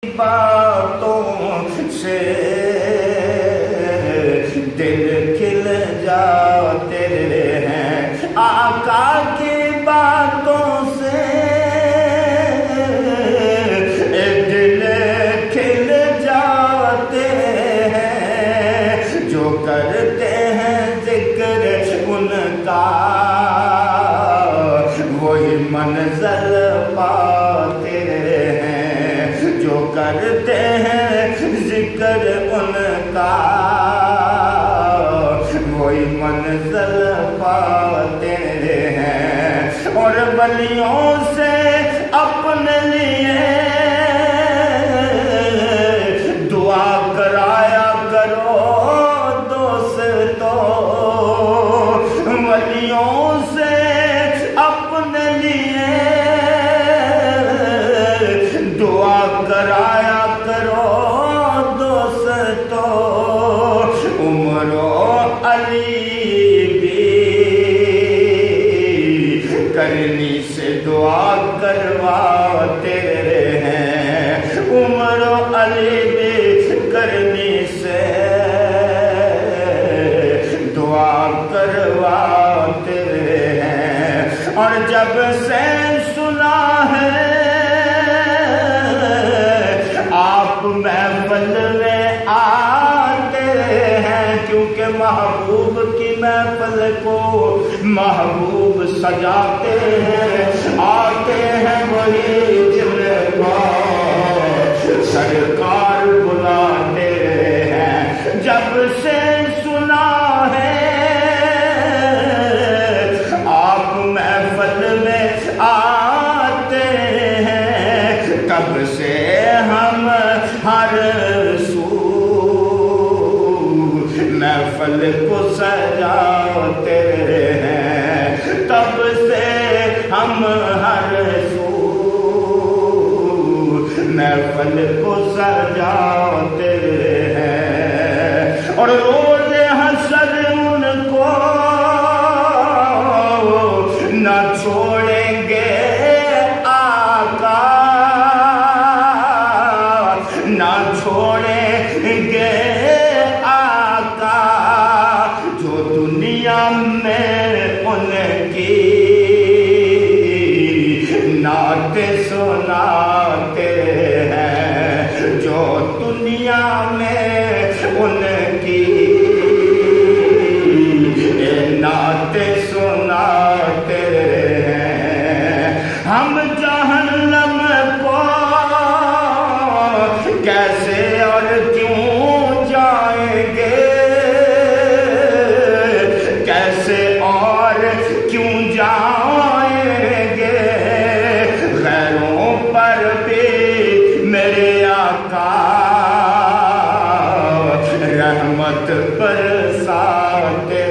باتوں سے دل کھل جاتے ہیں، آقا کی باتوں سے دل کھل جاتے ہیں، جو کرتے ہیں ذکر ان کا وہی منزل پاتے ہیں، جو کرتے ہیں ذکر ان کا وہی منزل پاتے ہیں، اور ولیوں سے اپنے لیے دعا کرایا کرو دوستو، ولیوں سے اپنے لیے دعا کرایا کرو دوستو، عمر و علی بھی کرنی سے دعا کرواتے ہیں، عمر و علی بھی کرنی سے دعا کرواتے ہیں، اور جب سے سنا ہے آپ محفل میں آتے ہیں، کیونکہ محبوب کی محفل کو محبوب سجاتے ہیں، آتے ہیں وہی جن کو سرکار بلاتے ہیں، جب سے سنا ہے آپ محفل میں آتے ہیں، تب سے ہم ہر سو محفل کو سجاتے ہیں، تب سے ہم ہر سو محفل کو سجاتے ہیں، اور روز حشر ان کو نہ چھوڑیں گے آقا، نہ چھوڑیں گے آقا، جو دنیا میں ان کی نعت سناتے ہیں، جو دنیا میں ان کی نعت سناتے ہیں، ہم جہنم کو کیسے اور کیوں جائیں گے، کیسے اور کیوں جائیں گے، غیروں پر بھی میرے آقا رحمت برساتے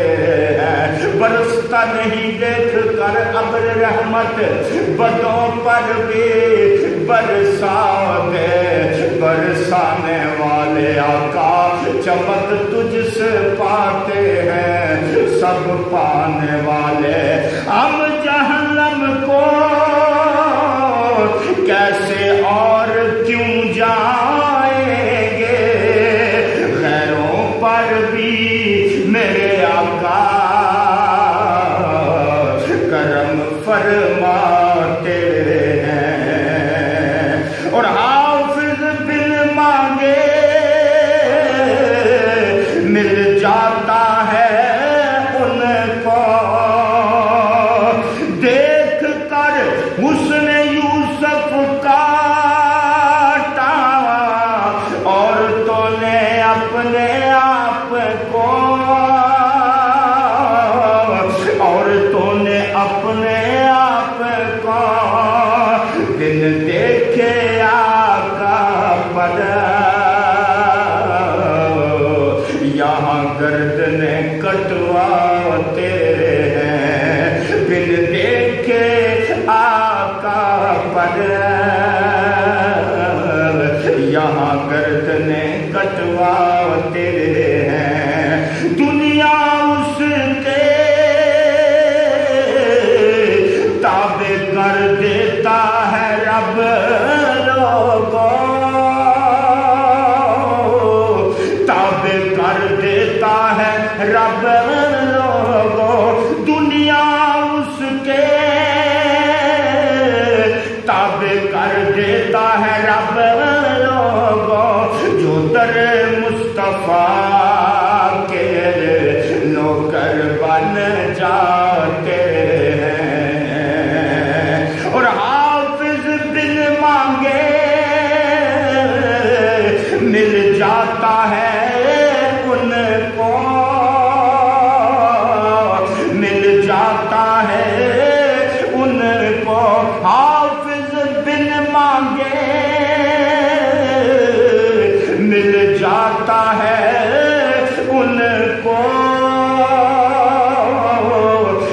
ہیں، برستا نہیں دیکھ کر ابر رحمت بدوں پر بھی برسا دے، برسانے والے آقا چمک تجھ سے پاتے ہیں سب پانے والے، ہم جہنم کو کیسے اور کیوں جائیں گے، غیروں پر بھی میرے آقا کرم فرماتے ہیں، اور حافظ بن مانگے مل جاتا ہے ان کو، دیکھ کر حسن یوسف کا عورتوں نے اپنے آپ کو، عورتوں نے اپنے آپ کو دن دیکھے آقا پر، یہاں گردنیں کٹواتے ہیں، دن دیکھے آقا پر، یہاں گردنیں کٹواتے ہیں، دنیا اس کے تابع کر دیتا ہے رب لوگوں، جاتا ہے ان کو، مل جاتا ہے ان کو حافظ بن مانگے، مل جاتا ہے ان کو،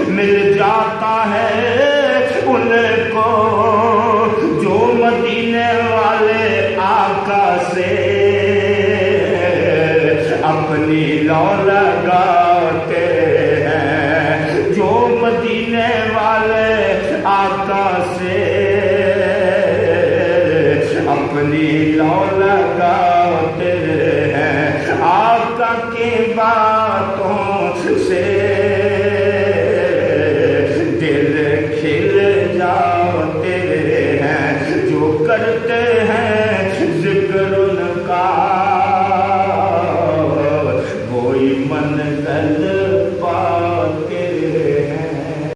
مل جاتا ہے ان کو، جو مدینے والے آقا سے اپنی لو لگاتے ہیں، جو مدینے والے آقا سے اپنی لو لگاتے ہیں، آقا کی باتوں سے دل کھل جاتے ہیں، جو کرتے ہیں ذکر ان کا